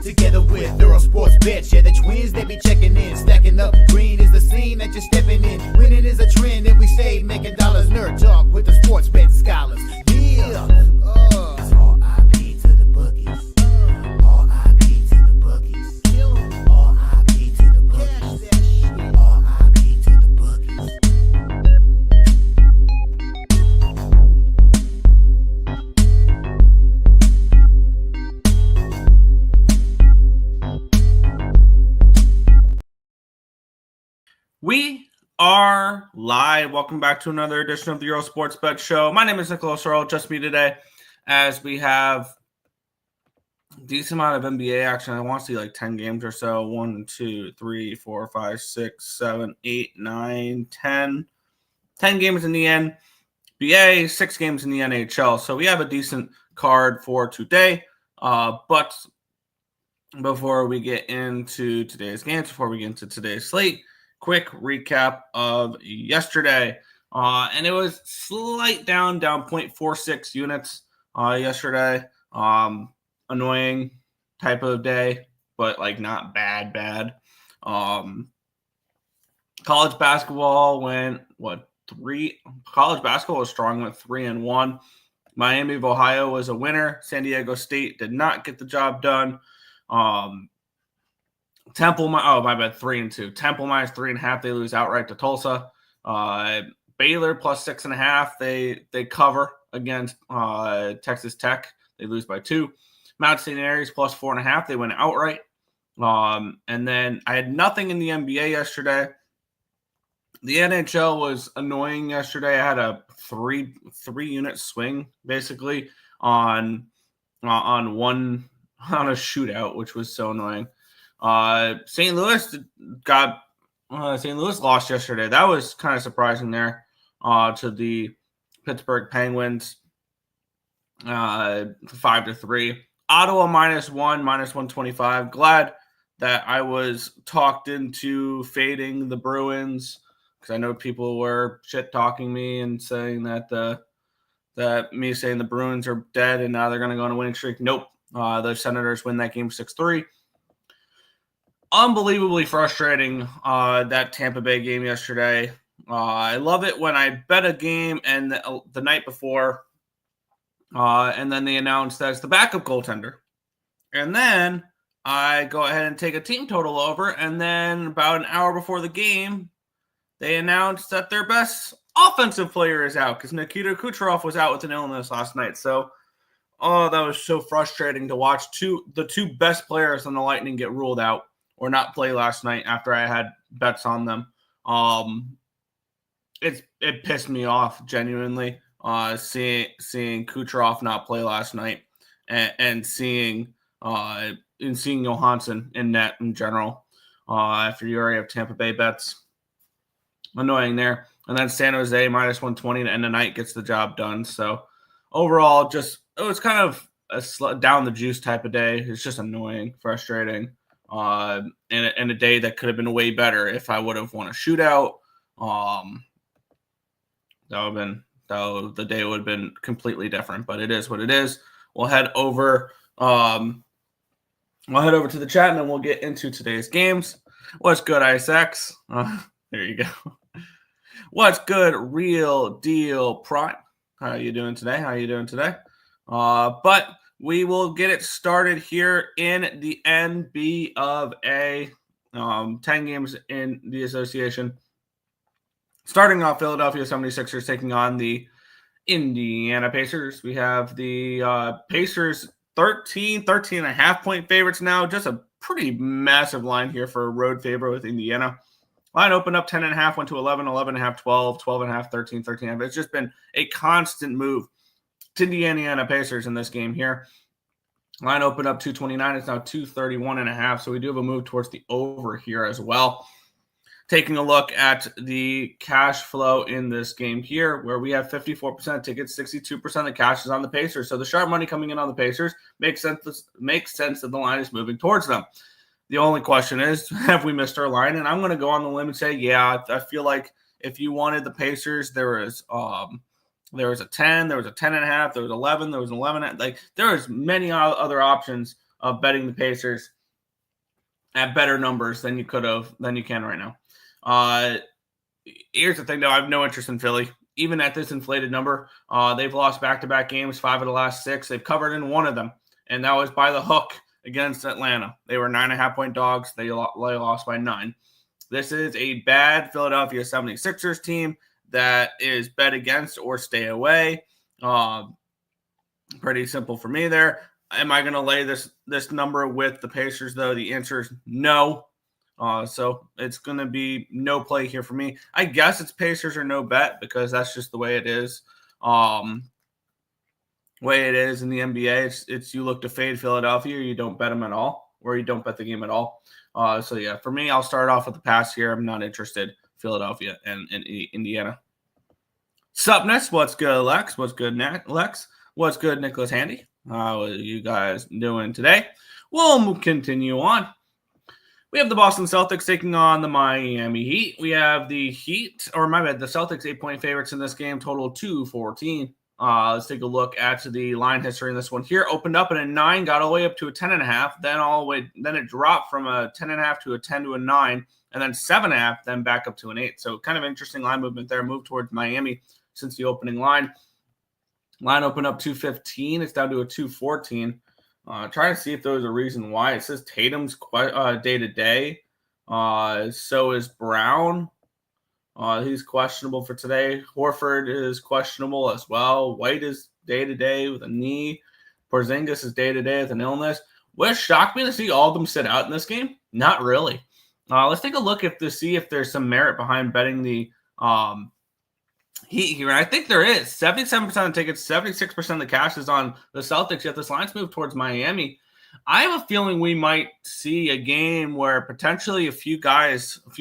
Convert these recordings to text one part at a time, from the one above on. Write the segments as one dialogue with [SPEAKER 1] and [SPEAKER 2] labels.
[SPEAKER 1] Together with Earle Sports Bets, yeah, the twins, they be checking in. Stacking up, green is the scene that you're stepping in. Winning is a trend, and we stay making dollars. Nerd talk with the sports bet scholars. Yeah, it's R.I.P. to the bookies. R.I.P. to the bookies. R.I.P. to the bookies. R.I.P. to the bookies.
[SPEAKER 2] We are live. Welcome back to another edition of the Earle Sports Bet Show. My name is Nicholas Earle. Just me today, as we have a decent amount of NBA action. I want to see like 10 games or so. 1, 2, 3, 4, 5, 6, 7, 8, 9, 10. 10 games in the NBA, 6 games in the NHL. So we have a decent card for today. But before we get into today's games, before we get into today's slate, quick recap of yesterday. And it was slight down 0.46 units yesterday. Annoying type of day, but like not bad. College basketball went, college basketball was strong, went 3-1. Miami of Ohio was a winner. San Diego State did not get the job done. Temple, 3-2. Temple minus 3.5. They lose outright to Tulsa. Baylor plus 6.5. They cover against Texas Tech. They lose by 2. Mount St. Mary's plus 4.5. They win outright. And then I had nothing in the NBA yesterday. The NHL was annoying yesterday. I had a three unit swing basically on a shootout, which was so annoying. St. Louis lost yesterday. That was kind of surprising there to the Pittsburgh Penguins, 5-3. Ottawa -1, -125. Glad that I was talked into fading the Bruins because I know people were shit talking me and saying that saying the Bruins are dead and now they're going to go on a winning streak. Nope. The Senators win that game 6-3. Unbelievably frustrating, that Tampa Bay game yesterday. I love it when I bet a game and the night before, and then they announce that it's the backup goaltender. And then I go ahead and take a team total over, and then about an hour before the game, they announce that their best offensive player is out because Nikita Kucherov was out with an illness last night. So, that was so frustrating to watch the two best players on the Lightning get ruled out or not play last night after I had bets on them. It pissed me off genuinely, seeing Kucherov not play last night and seeing Johansson in net in general. After you already have Tampa Bay bets, annoying there. And then San Jose -120 to end the night gets the job done. So overall, it was kind of a down the juice type of day. It's just annoying, frustrating. And a day that could have been way better if I would have won a shootout. The day would have been completely different, but it is what it is. We'll head over to the chat and then we'll get into today's games. What's good, ISX? There you go. What's good, Real Deal Prime? How are you doing today? But we will get it started here in the NBA. 10 games in the association. Starting off, Philadelphia 76ers taking on the Indiana Pacers. We have the Pacers 13.5 point favorites now. Just a pretty massive line here for a road favorite with Indiana. Line opened up 10.5, went to 11, 11.5, 12, 12.5, 13, 13.5. It's just been a constant move to the Indiana Pacers in this game here. Line opened up 229. It's now 231.5. So we do have a move towards the over here as well. Taking a look at the cash flow in this game here, where we have 54% tickets, 62% of the cash is on the Pacers. So the sharp money coming in on the Pacers makes sense that the line is moving towards them. The only question is, have we missed our line? And I'm going to go on the limb and say, yeah, I feel like if you wanted the Pacers, there was a 10, there was a 10.5, there was 11, there was 11. Like there was many other options of betting the Pacers at better numbers than you can right now. Here's the thing, though. I have no interest in Philly. Even at this inflated number, they've lost back-to-back games, 5 of the last 6. They've covered in 1 of them, and that was by the hook against Atlanta. They were 9.5-point dogs. They lost by 9. This is a bad Philadelphia 76ers team that is bet against or stay away. Pretty simple for me there. Am I going to lay this number with the Pacers, though? The answer is no. So it's going to be no play here for me. I guess it's Pacers or no bet because that's just the way it is. Way it is in the NBA. It's you look to fade Philadelphia or you don't bet them at all, or you don't bet the game at all. So yeah, for me, I'll start off with the pass here. I'm not interested. Philadelphia and Indiana. Supness, what's good, Lex? What's good, Lex? What's good, Nicholas Handy? How are you guys doing today? We'll continue on. We have the Boston Celtics taking on the Miami Heat. We have the Heat, or my bad, the Celtics 8-point favorites in this game, total 214. Let's take a look at the line history in this one here. Opened up at a 9, got all the way up to a 10.5, then it dropped from a 10.5 to a 10 to a 9, and then 7.5, then back up to an 8. So kind of interesting line movement there. Move towards Miami since the opening line. Line opened up 215. It's down to a 214. Trying to see if there was a reason why. It says Tatum's day-to-day. So is Brown. He's questionable for today. Horford is questionable as well. White is day-to-day with a knee. Porzingis is day-to-day with an illness. Would it shock me to see all of them sit out in this game? Not really. Let's take a look to see if there's some merit behind betting the Heat here. And I think there is. 77% of the tickets, 76% of the cash is on the Celtics, yet this line's moved towards Miami. I have a feeling we might see a game where potentially a few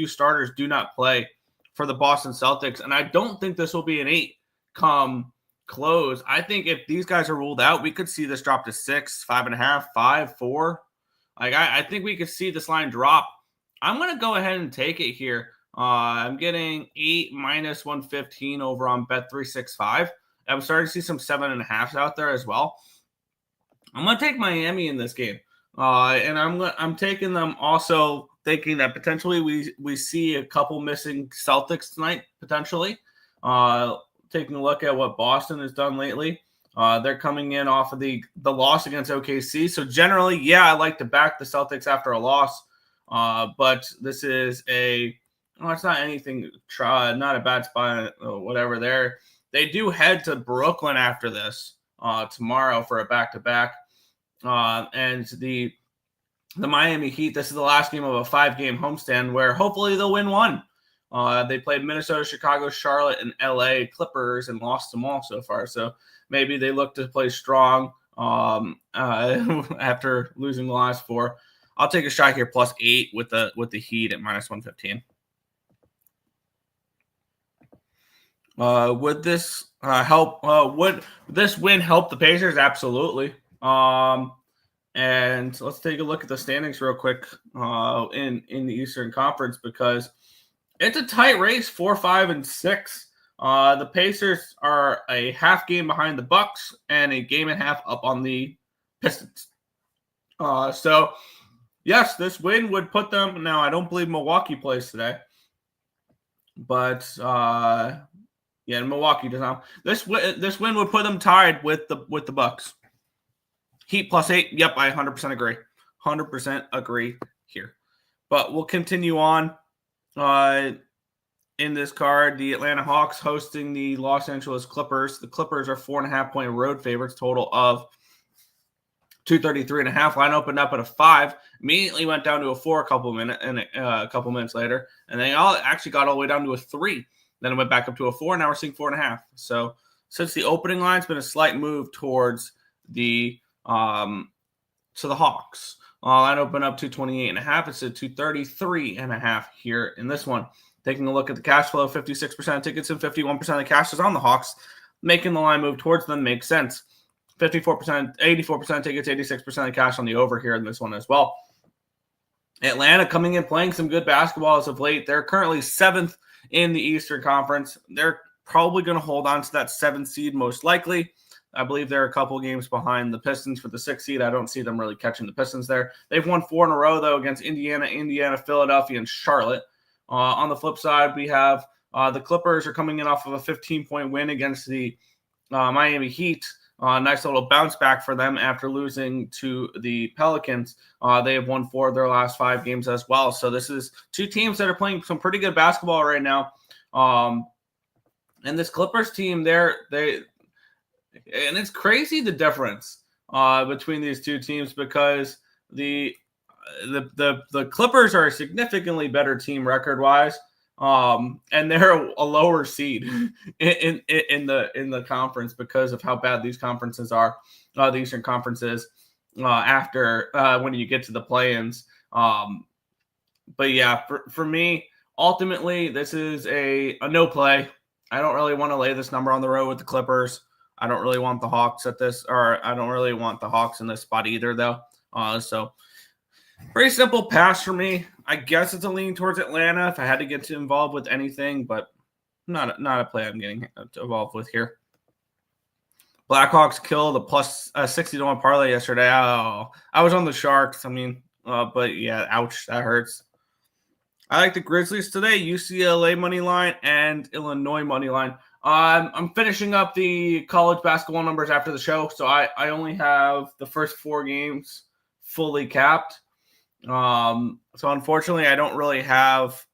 [SPEAKER 2] starters do not play for the Boston Celtics, and I don't think this will be an 8 come close. I think if these guys are ruled out, we could see this drop to 6, 5.5, 5, 4. I think we could see this line drop. I'm going to go ahead and take it here. I'm getting 8 minus 115 over on Bet365. I'm starting to see some 7.5s out there as well. I'm going to take Miami in this game, and I'm taking them also thinking that potentially we see a couple missing Celtics tonight, potentially. Taking a look at what Boston has done lately. They're coming in off of the loss against OKC. So generally, yeah, I like to back the Celtics after a loss. But this is it's not anything, not a bad spot or whatever there. They do head to Brooklyn after this tomorrow for a back-to-back. And the Miami Heat, this is the last game of a 5-game homestand where hopefully they'll win one. They played Minnesota, Chicago, Charlotte, and LA Clippers and lost them all so far. So maybe they look to play strong after losing the last 4. I'll take a shot here plus 8 with the Heat at minus 115. Would this help? Would this win help the Pacers? Absolutely. And let's take a look at the standings real quick in the Eastern Conference because it's a tight race, 4, 5, and 6. The Pacers are a half game behind the Bucks and a game and a half up on the Pistons. So, yes, this win would put them. Now, I don't believe Milwaukee plays today, but yeah, Milwaukee does not. This win would put them tied with the Bucks. Heat plus 8. Yep, I 100% agree. 100% agree here. But we'll continue on in this card. The Atlanta Hawks hosting the Los Angeles Clippers. The Clippers are 4.5-point road favorites, total of 233.5. Line opened up at a 5. Immediately went down to a 4 a couple minutes later, and they all actually got all the way down to a 3. Then it went back up to a 4. Now we're seeing 4.5. So since the opening line, it's been a slight move towards the Hawks. Line opened up 228.5. It's at 233.5 here in this one. Taking a look at the cash flow, 56% of tickets and 51% of the cash is on the Hawks. Making the line move towards them makes sense. 54%, 84% of tickets, 86% of the cash on the over here in this one as well. Atlanta coming in playing some good basketball as of late. They're currently 7th in the Eastern Conference. They're probably going to hold on to that 7th seed most likely. I believe they're a couple games behind the Pistons for the 6th seed. I don't see them really catching the Pistons there. They've won 4 in a row, though, against Indiana, Philadelphia, and Charlotte. On the flip side, we have the Clippers are coming in off of a 15-point win against the Miami Heat. Nice little bounce back for them after losing to the Pelicans. They have won 4 of their last 5 games as well. So this is 2 teams that are playing some pretty good basketball right now. And this Clippers team, and it's crazy the difference between these 2 teams, because the Clippers are a significantly better team record-wise. And they're a lower seed in the conference because of how bad these conferences are, the Eastern conferences, after when you get to the play-ins. But yeah, for me, ultimately, this is a no play. I don't really want to lay this number on the road with the Clippers. I don't really want the Hawks I don't really want the Hawks in this spot either, though. So pretty simple pass for me. I guess it's a lean towards Atlanta if I had to get involved with anything, but not a play I'm getting involved with here. Blackhawks killed a plus 60-1 parlay yesterday. Oh, I was on the Sharks. But yeah, ouch, that hurts. I like the Grizzlies today, UCLA money line and Illinois money line. I'm finishing up the college basketball numbers after the show, so I only have the first 4 games fully capped. So unfortunately, I don't really have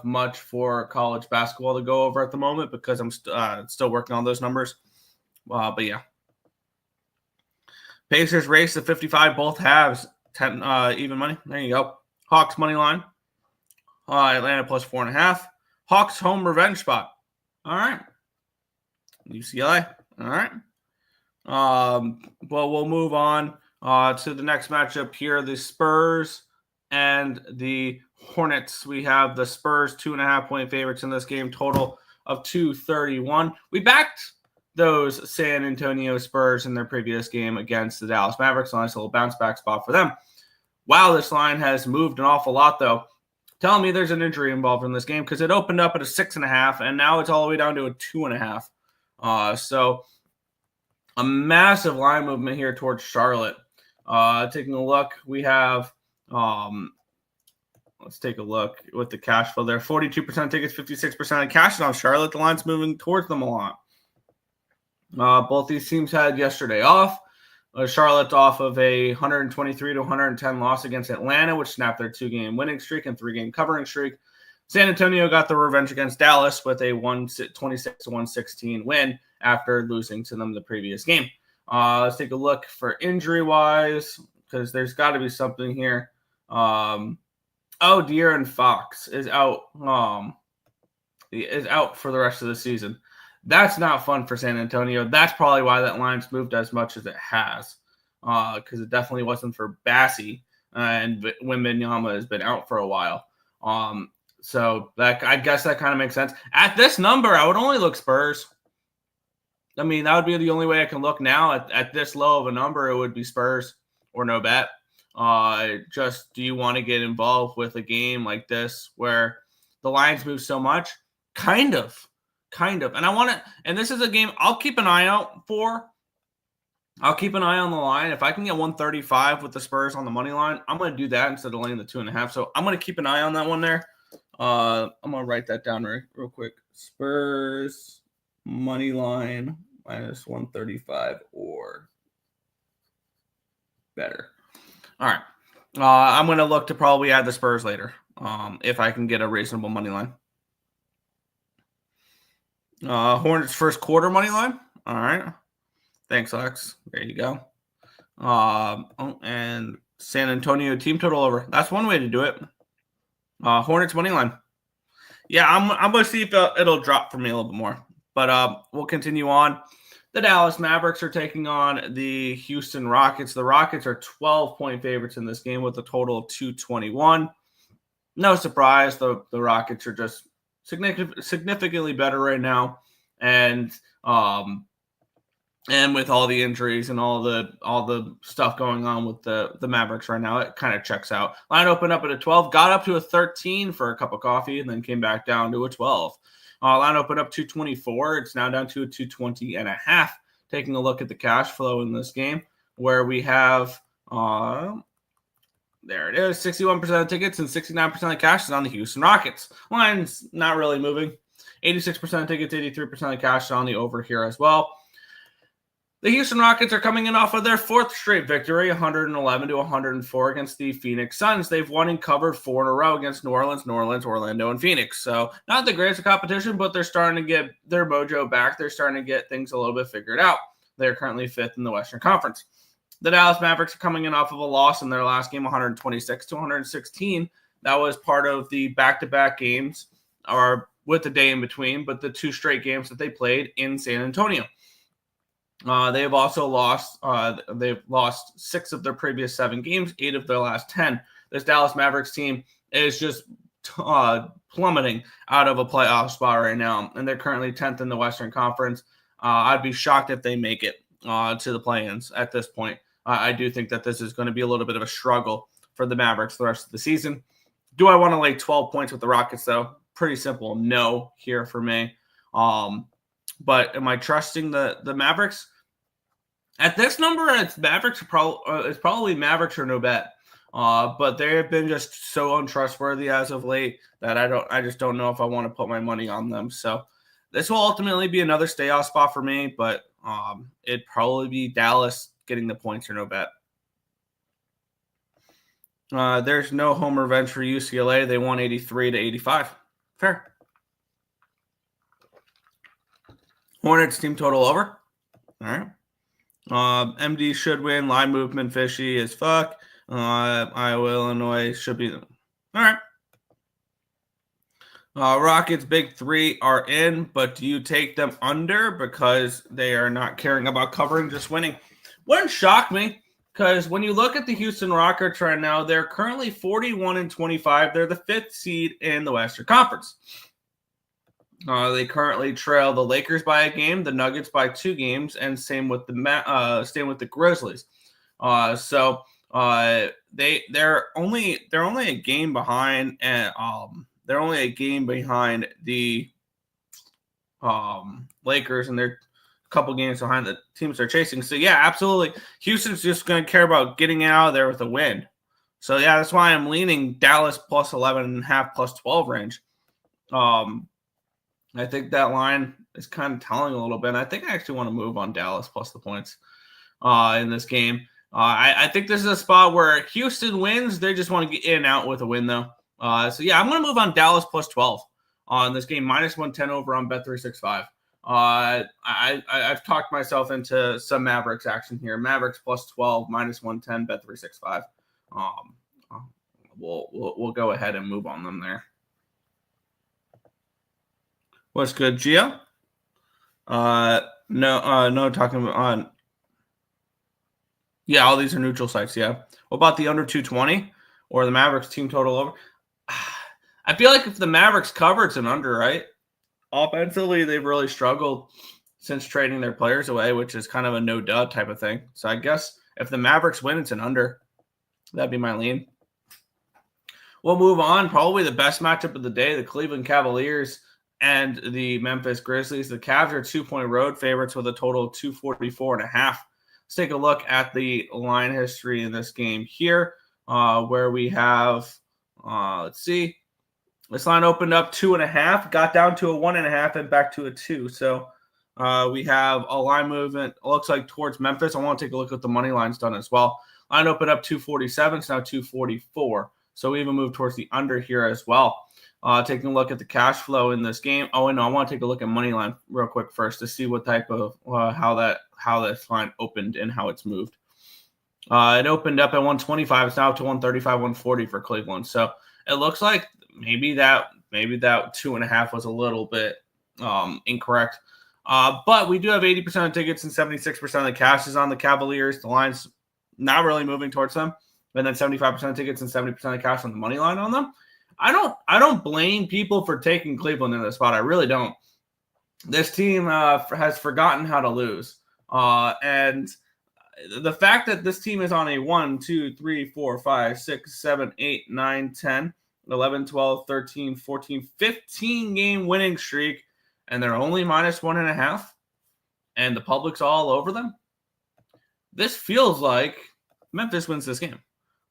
[SPEAKER 2] much for college basketball to go over at the moment because I'm still working on those numbers. But yeah, Pacers race to 55, both halves, 10 even money. There you go. Hawks money line. Atlanta plus 4.5. Hawks home revenge spot. All right. UCLA. All right. Well, we'll move on to the next matchup here. The Spurs and the Hornets. We have the Spurs 2.5-point favorites in this game, total of 231. We backed those San Antonio Spurs in their previous game against the Dallas Mavericks. A nice little bounce back spot for them. Wow, this line has moved an awful lot, though. Telling me there's an injury involved in this game because it opened up at a 6.5, and now it's all the way down to a 2.5. So a massive line movement here towards Charlotte. Taking a look, we have let's take a look with the cash flow there. 42% tickets, 56% of cash on Charlotte. The line's moving towards them a lot. Both these teams had yesterday off. Charlotte off of a 123-110 loss against Atlanta, which snapped their 2-game winning streak and 3-game covering streak. San Antonio got the revenge against Dallas with a 126-116 win after losing to them the previous game. Let's take a look for injury-wise, because there's got to be something here. De'Aaron Fox is out. Is out for the rest of the season. That's not fun for San Antonio. That's probably why that line's moved as much as it has, because it definitely wasn't for Bassie, and Wembanyama has been out for a while. So that, I guess that kind of makes sense. At this number, I would only look Spurs. That would be the only way I can look now. At this low of a number, it would be Spurs or no bet. Just, do you want to get involved with a game like this where the lines move so much? Kind of. And this is a game I'll keep an eye out for. I'll keep an eye on the line. If I can get 135 with the Spurs on the money line, I'm going to do that instead of laying the 2.5. So I'm going to keep an eye on that one there. I'm going to write that down real quick. Spurs money line minus 135 or better. All right. I'm going to look to probably add the Spurs later if I can get a reasonable money line. Hornets first quarter money line. All right. Thanks, Lex. There you go. And San Antonio team total over. That's one way to do it. Hornets money line. Yeah, I'm going to see if it'll drop for me a little bit more. But we'll continue on. The Dallas Mavericks are taking on the Houston Rockets. The Rockets are 12-point favorites in this game with a total of 221. No surprise, the Rockets are just significantly better right now, and with all the injuries and all the stuff going on with the Mavericks right now, it kind of checks out. Line opened up at a 12, got up to a 13 for a cup of coffee, and then came back down to a 12. Line opened up 224. It's now down to a 220.5. Taking a look at the cash flow in this game, where we have, there it is, 61% of tickets and 69% of cash is on the Houston Rockets. Line's not really moving. 86% of tickets, 83% of cash is on the over here as well. The Houston Rockets are coming in off of their fourth straight victory, 111-104 against the Phoenix Suns. They've won and covered 4 in a row against New Orleans, Orlando, and Phoenix. So not the greatest competition, but they're starting to get their mojo back. They're starting to get things a little bit figured out. They're currently 5th in the Western Conference. The Dallas Mavericks are coming in off of a loss in their last game, 126-116. That was part of the back-to-back games, or with the day in between, but the 2 straight games that they played in San Antonio. They've also lost. They've lost 6 of their previous 7 games, 8 of their last 10. This Dallas Mavericks team is just plummeting out of a playoff spot right now, and they're currently 10th in the Western Conference. I'd be shocked if they make it to the play-ins at this point. I do think that this is going to be a little bit of a struggle for the Mavericks the rest of the season. Do I want to lay 12 points with the Rockets, though? Pretty simple no here for me. But am I trusting the Mavericks? At this number, it's probably Mavericks or no bet. But they have been just so untrustworthy as of late that I just don't know if I want to put my money on them. So this will ultimately be another stay-off spot for me, but it'd probably be Dallas getting the points or no bet. There's no home revenge for UCLA. They won 83-85. Fair. Hornets team total over. All right. MD should win. Line movement fishy as fuck. Iowa, Illinois should be. All right. Rockets big 3 are in, but do you take them under because they are not caring about covering, just winning? Wouldn't shock me, because when you look at the Houston Rockets right now, they're currently 41-25. They're the 5th seed in the Western Conference. They currently trail the Lakers by a game, the Nuggets by 2 games, and same with the Grizzlies. So they're only a game behind, and they're only a game behind the Lakers, and they're a couple games behind the teams they're chasing. So yeah, absolutely, Houston's just going to care about getting out of there with a win. So yeah, that's why I'm leaning Dallas plus 11.5, plus 12 range. I think that line is kind of telling a little bit. I think I actually want to move on Dallas plus the points in this game. I think this is a spot where Houston wins. They just want to get in and out with a win, though. So, yeah, I'm going to move on Dallas plus 12 on this game, minus 110 over on Bet365. I've talked myself into some Mavericks action here. Mavericks plus 12, minus 110, Bet365. We'll go ahead and move on them there. What's good, Gio? No, talking about yeah, all these are neutral sites. Yeah. What about the under 220 or the Mavericks team total over? I feel like if the Mavericks cover, it's an under, right? Offensively, they've really struggled since trading their players away, which is kind of a no-duh type of thing. So I guess if the Mavericks win, it's an under. That'd be my lean. We'll move on. Probably the best matchup of the day, the Cleveland Cavaliers and the Memphis Grizzlies. The Cavs are 2-point road favorites with a total of 244.5. Let's take a look at the line history in this game here, where we have, let's see, this line opened up 2.5, got down to a 1.5, and back to a 2. So we have a line movement, it looks like towards Memphis. I want to take a look at what the money line's done as well. Line opened up 247, it's now 244. So we even moved towards the under here as well. Taking a look at the cash flow in this game. Oh, and no, I want to take a look at money line real quick first to see what type of how this line opened and how it's moved. It opened up at 125. It's now up to 135, 140 for Cleveland. So it looks like maybe that 2.5 was a little bit incorrect. But we do have 80% of tickets and 76% of the cash is on the Cavaliers. The line's not really moving towards them. And then 75% of tickets and 70% of cash on the money line on them. I don't blame people for taking Cleveland in this spot. I really don't. This team has forgotten how to lose. And the fact that this team is on a 1, 2, 3, 4, 5, 6, 7, 8, 9, 10, 11, 12, 13, 14, 15 game winning streak and they're only -1.5, and the public's all over them. This feels like Memphis wins this game.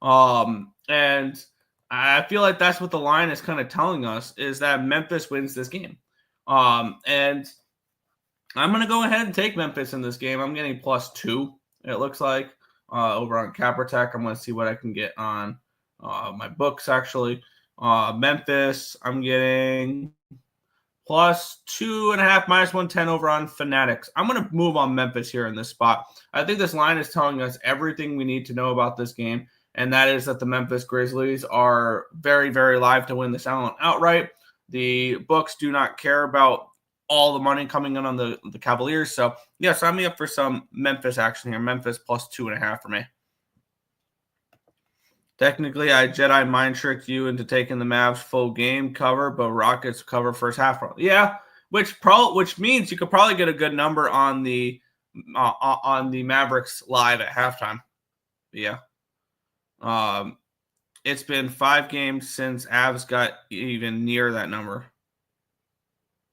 [SPEAKER 2] And I feel like that's what the line is kind of telling us, is that Memphis wins this game. And I'm going to go ahead and take Memphis in this game. I'm getting +2, it looks like, over on Caprotech. I'm going to see what I can get on my books, actually. Memphis, I'm getting +2.5, -110 over on Fanatics. I'm going to move on Memphis here in this spot. I think this line is telling us everything we need to know about this game, and that is that the Memphis Grizzlies are very, very live to win this outright. The books do not care about all the money coming in on the Cavaliers. So, yeah, sign me up for some Memphis action here. Memphis +2.5 for me. Technically, I Jedi mind tricked you into taking the Mavs full game cover, but Rockets cover first half. Yeah, which means you could probably get a good number on the Mavericks live at halftime. Yeah. It's been 5 games since Avs got even near that number.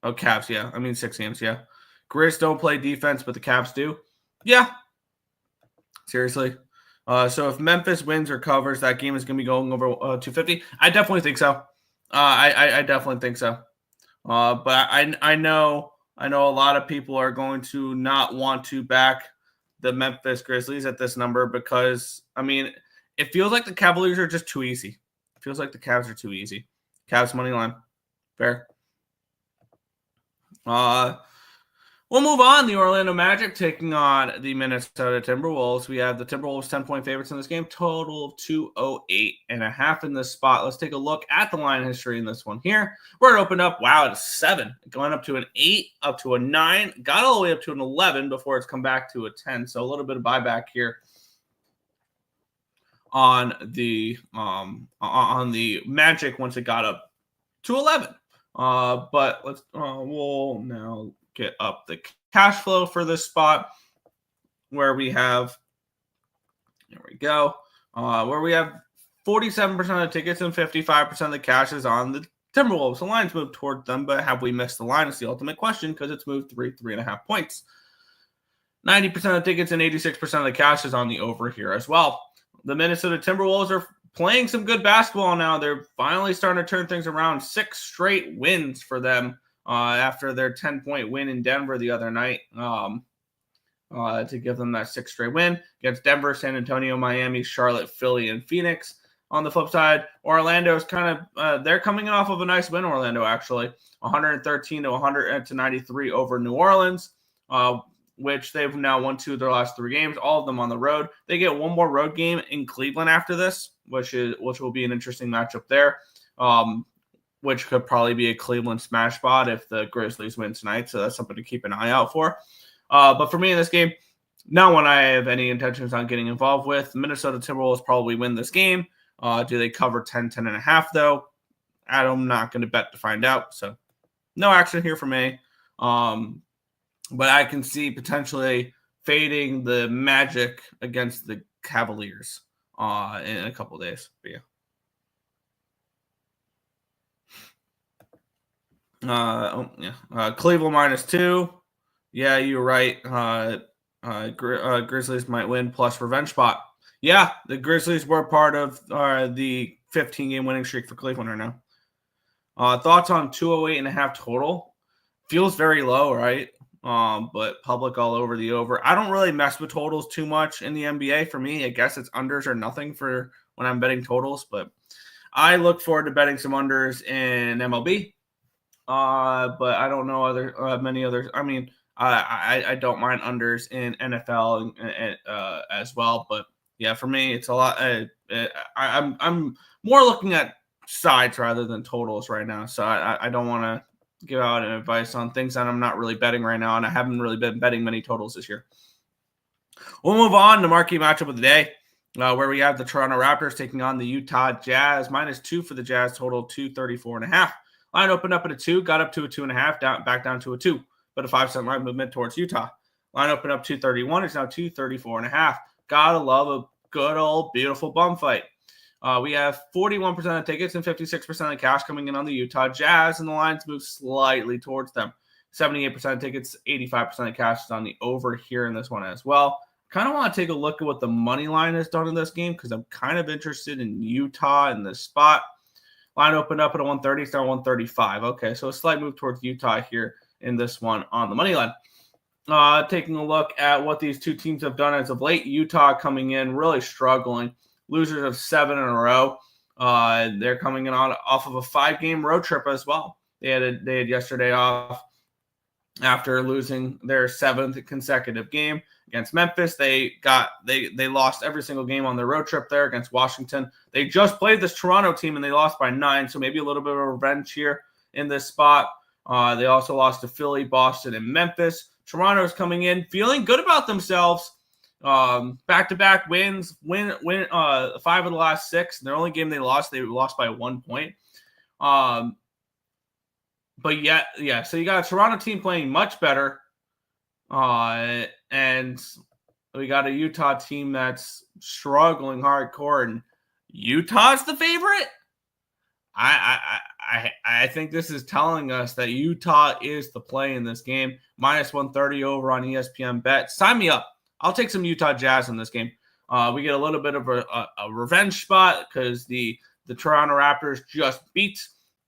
[SPEAKER 2] Oh, Cavs, yeah. I mean 6 games, yeah. Grizz don't play defense, but the Cavs do. Yeah. Seriously. So if Memphis wins or covers, that game is going to be going over 250. I definitely think so. I definitely think so. But I know a lot of people are going to not want to back the Memphis Grizzlies at this number because, I mean, it feels like the Cavaliers are just too easy. It feels like the Cavs are too easy. Cavs money line. Fair. We'll move on. The Orlando Magic taking on the Minnesota Timberwolves. We have the Timberwolves 10-point favorites in this game. Total of 208.5 in this spot. Let's take a look at the line history in this one here. Where it opened up, wow, it's 7. Going up to an 8, up to a 9. Got all the way up to an 11 before it's come back to a 10. So a little bit of buyback here on the Magic once it got up to 11. But we'll now get up the cash flow for this spot where we have, there we go, where we have 47% of the tickets and 55% of the cash is on the Timberwolves. The line's moved toward them, but have we missed the line is the ultimate question because it's moved 3.5 points. 90% of the tickets and 86% of the cash is on the over here as well. The Minnesota Timberwolves are playing some good basketball now. They're finally starting to turn things around. 6 straight wins for them after their 10-point win in Denver the other night to give them that 6th straight win against Denver, San Antonio, Miami, Charlotte, Philly, and Phoenix. On the flip side, Orlando's kind of they're coming off of a nice win, Orlando, actually. 113-100-93 over New Orleans, which they've now won 2 of their last 3 games, all of them on the road. They get one more road game in Cleveland after this, which will be an interesting matchup there, which could probably be a Cleveland smash spot if the Grizzlies win tonight. So that's something to keep an eye out for. But for me in this game, not one I have any intentions on getting involved with. Minnesota Timberwolves probably win this game. Do they cover 10.5 though? I'm not going to bet to find out. So no action here for me. But I can see potentially fading the Magic against the Cavaliers in a couple of days. But yeah. Cleveland -2. Yeah, you're right. Grizzlies might win plus revenge spot. Yeah, the Grizzlies were part of the 15-game winning streak for Cleveland right now. Thoughts on 208.5 total? Feels very low, right? But public all over the over. I don't really mess with totals too much in the NBA. For me, I guess it's unders or nothing for when I'm betting totals. But I look forward to betting some unders in MLB. But I don't know many others. I mean, I don't mind unders in NFL and as well. But yeah, for me, it's a lot. I'm more looking at sides rather than totals right now. So I don't want to give out advice on things that I'm not really betting right now, and I haven't really been betting many totals this year. We'll move on to marquee matchup of the day, where we have the Toronto Raptors taking on the Utah Jazz. -2 for the Jazz, total 234.5. Line opened up at a 2, got up to a 2.5, back down to a 2, but a 5-cent line movement towards Utah. Line opened up 231, it's now 234.5. Gotta love a good old beautiful bum fight. We have 41% of tickets and 56% of the cash coming in on the Utah Jazz, and the lines move slightly towards them. 78% of tickets, 85% of cash is on the over here in this one as well. Kind of want to take a look at what the money line has done in this game because I'm kind of interested in Utah in this spot. Line opened up at a 130, it's now 135. Okay, so a slight move towards Utah here in this one on the money line. Taking a look at what these two teams have done as of late. Utah coming in really struggling. Losers of 7 in a row. They're coming in off of a 5-game road trip as well. They had yesterday off after losing their 7th consecutive game against Memphis. They lost every single game on their road trip there against Washington. They just played this Toronto team and they lost by 9, so maybe a little bit of a revenge here in this spot. They also lost to Philly, Boston, and Memphis. Toronto's coming in feeling good about themselves. Back-to-back wins, win 5 of the last 6. Their only game they lost by 1 point. But yeah, so you got a Toronto team playing much better. And we got a Utah team that's struggling hardcore, and Utah's the favorite. I think this is telling us that Utah is the play in this game. Minus 130 over on ESPN Bet. Sign me up. I'll take some Utah Jazz in this game. We get a little bit of a revenge spot because the Toronto Raptors just beat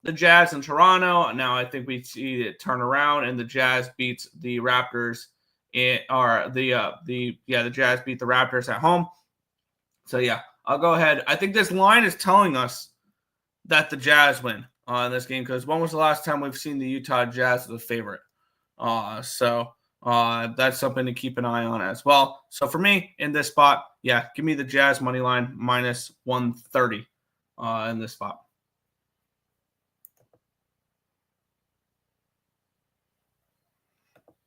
[SPEAKER 2] the Jazz in Toronto. Now I think we see it turn around and the Jazz beats the Raptors the Jazz beat the Raptors at home. So yeah, I'll go ahead. I think this line is telling us that the Jazz win in this game because when was the last time we've seen the Utah Jazz as a favorite? So that's something to keep an eye on as well. So for me in this spot, yeah, give me the Jazz money line minus 130 in this spot.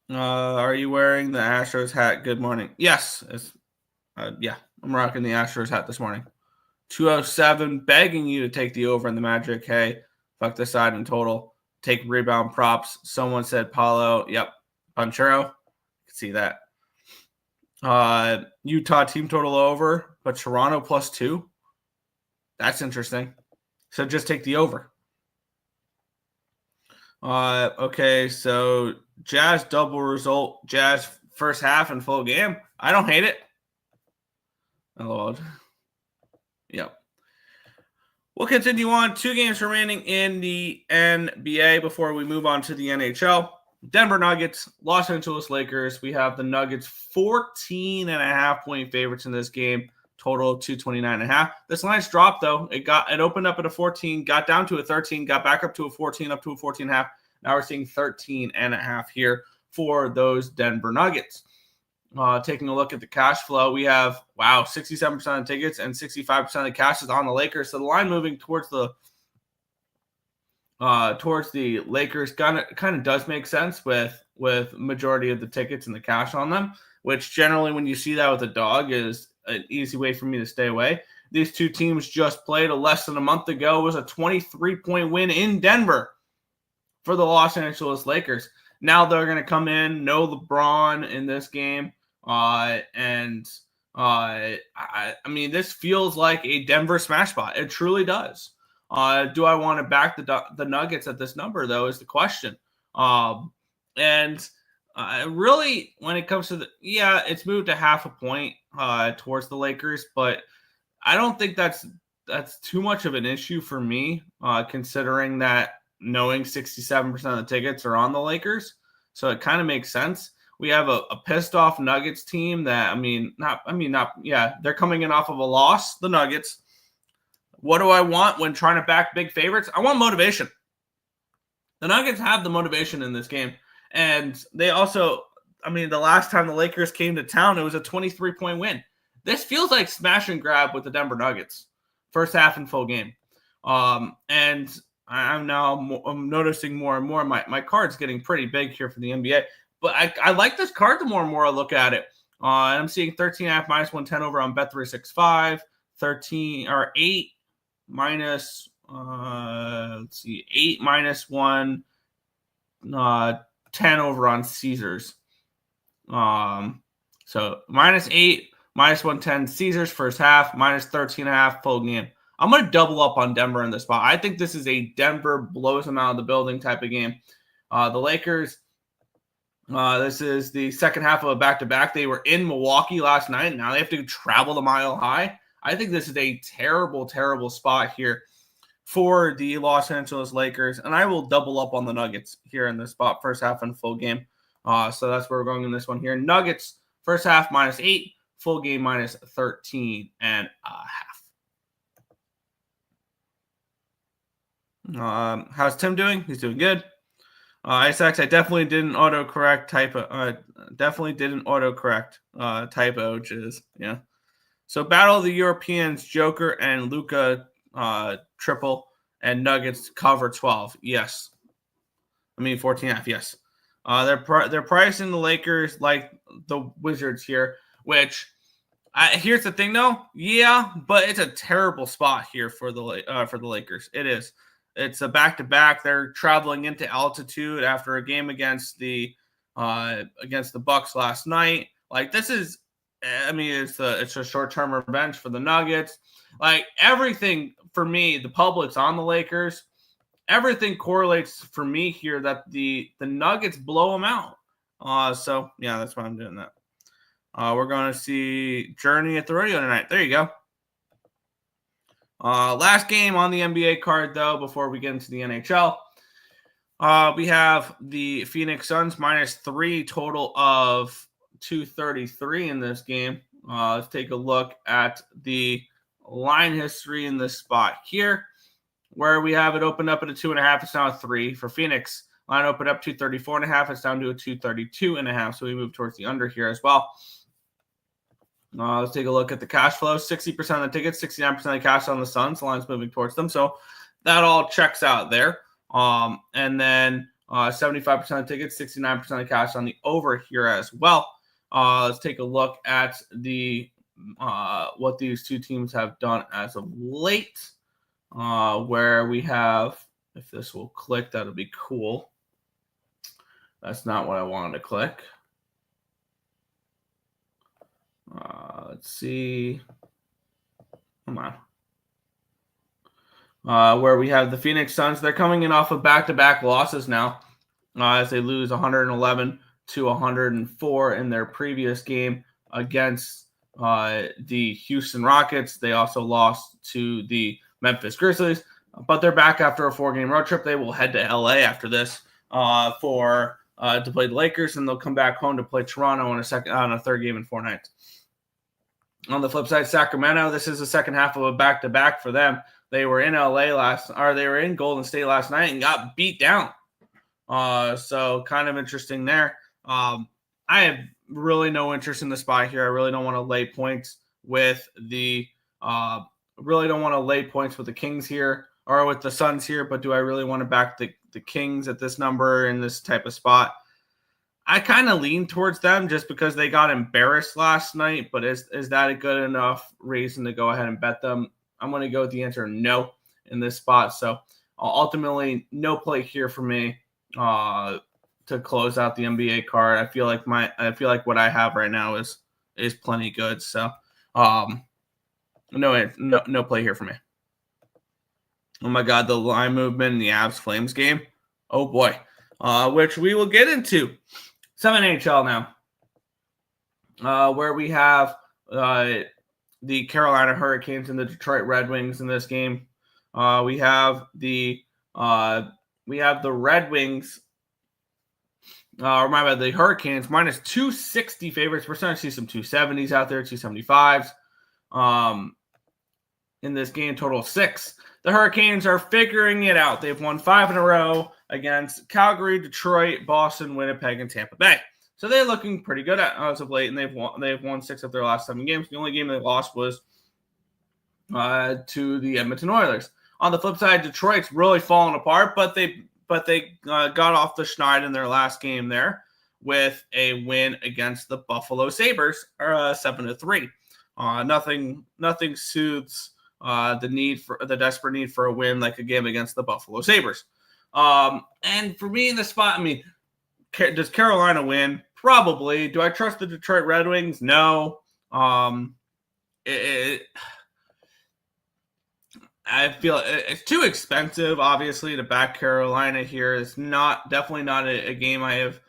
[SPEAKER 2] Are you wearing the Astros hat? Good morning. Yes. Yeah, I'm rocking the Astros hat this morning. 207, begging you to take the over in the Magic. Hey, fuck the side in total. Take rebound props. Someone said Paulo. Yep. Panchero. You can see that. Utah team total over, but Toronto +2. That's interesting. So just take the over. Okay, so Jazz double result. Jazz first half and full game. I don't hate it. Oh, Lord. Yep. We'll continue on. 2 games remaining in the NBA before we move on to the NHL. Denver Nuggets, Los Angeles Lakers. We have the Nuggets 14.5 point favorites in this game. Total 229.5. This line's dropped though. It opened up at a 14, got down to a 13, got back up to a 14, up to a 14.5. Now we're seeing 13.5 here for those Denver Nuggets. Taking a look at the cash flow, we have 67% of tickets and 65% of the cash is on the Lakers. So the line moving towards the Lakers kind of does make sense with majority of the tickets and the cash on them, which generally when you see that with a dog is an easy way for me to stay away. These two teams just played less than a month ago. It was a 23-point win in Denver for the Los Angeles Lakers. Now they're going to come in, no LeBron in this game. I mean, this feels like a Denver smash spot. It truly does. Do I want to back the Nuggets at this number, though, is the question. Really, when it comes to it's moved to half a point towards the Lakers, but I don't think that's too much of an issue for me, considering that knowing 67% of the tickets are on the Lakers. So it kind of makes sense. We have a pissed off Nuggets team that, they're coming in off of a loss, the Nuggets. What do I want when trying to back big favorites? I want motivation. The Nuggets have the motivation in this game. And they also, the last time the Lakers came to town, it was a 23-point win. This feels like smash and grab with the Denver Nuggets. First half and full game. And I'm noticing more and more my card's getting pretty big here for the NBA. But I like this card the more and more I look at it. I'm seeing 13.5 minus 110 over on Bet365. 8 minus 8 minus 1 10 over on Caesars. So minus 8 minus 110 Caesars first half, minus 13.5 full game. I'm going to double up on Denver in this spot. I think this is a Denver blows them out of the building type of game. The Lakers, This is the second half of a back-to-back. They were in Milwaukee last night. Now they have to travel the Mile High. I think this is a terrible, terrible spot here for the Los Angeles Lakers. And I will double up on the Nuggets here in this spot, first half and full game. So that's where we're going in this one here. Nuggets, first half -8, full game -13.5. How's Tim doing? He's doing good. Isaacs, I definitely didn't autocorrect typo. Typo, which is, yeah. So Battle of the Europeans, Joker and Luka triple, and Nuggets cover 12. Yes. I mean 14.5. Yes. They're pricing the Lakers like the Wizards here, which here's the thing though. Yeah, but it's a terrible spot here for the Lakers. It is. It's a back-to-back. They're traveling into altitude after a game against the Bucks last night. Like, this is, I mean, it's a short-term revenge for the Nuggets. Like, everything for me, the public's on the Lakers. Everything correlates for me here that the Nuggets blow them out. So yeah, that's why I'm doing that. We're going to see Journey at the rodeo tonight. There you go. Last game on the NBA card, though, before we get into the NHL. We have the Phoenix Suns -3, total of 233 in this game. Let's take a look at the line history in this spot here, where we have it opened up at a 2.5. It's now a 3 for Phoenix. Line opened up 234.5. It's down to a 232.5. So we move towards the under here as well. Let's take a look at the cash flow. 60% of the tickets, 69% of the cash on the Suns. The line's moving towards them. So that all checks out there. And then 75% of the tickets, 69% of the cash on the over here as well. Let's take a look at the what these two teams have done as of late. Where we have, if this will click, that'll be cool. That's not what I wanted to click. Let's see. Come on. Where we have the Phoenix Suns. They're coming in off of back-to-back losses now as they lose 111-104 in their previous game against the Houston Rockets. They also lost to the Memphis Grizzlies, but they're back after a 4-game road trip. They will head to LA after this to play the Lakers, and they'll come back home to play Toronto on a third game in 4 nights. On the flip side, Sacramento, this is the second half of a back-to-back for them. They were in they were in Golden State last night and got beat down. So kind of interesting there. I have really no interest in the spot here. I really don't want to lay points with the Kings here or with the Suns here, but do I really want to back the Kings at this number in this type of spot? I kind of lean towards them just because they got embarrassed last night, but is that a good enough reason to go ahead and bet them? I'm going to go with the answer no in this spot. So ultimately, no play here for me to close out the NBA card. I feel like what I have right now is plenty good. So no play here for me. Oh my God, the line movement in the Avs Flames game. Oh boy, which we will get into. Some NHL now, where we have the Carolina Hurricanes and the Detroit Red Wings in this game. We have the Red Wings. The Hurricanes -260 favorites. We're starting to see some 270s out there, 275s. In this game, total of 6. The Hurricanes are figuring it out. They've won 5 in a row against Calgary, Detroit, Boston, Winnipeg, and Tampa Bay. So they're looking pretty good as of late, and they've won 6 of their last 7 games. The only game they lost was to the Edmonton Oilers. On the flip side, Detroit's really fallen apart, but they got off the schneid in their last game there with a win against the Buffalo Sabres, 7-3. Nothing soothes the desperate need for a win like a game against the Buffalo Sabres. And for me in the spot, I mean, does Carolina win? Probably. Do I trust the Detroit Red Wings? No. I feel it's too expensive, obviously, to back Carolina here. It's definitely not a game I have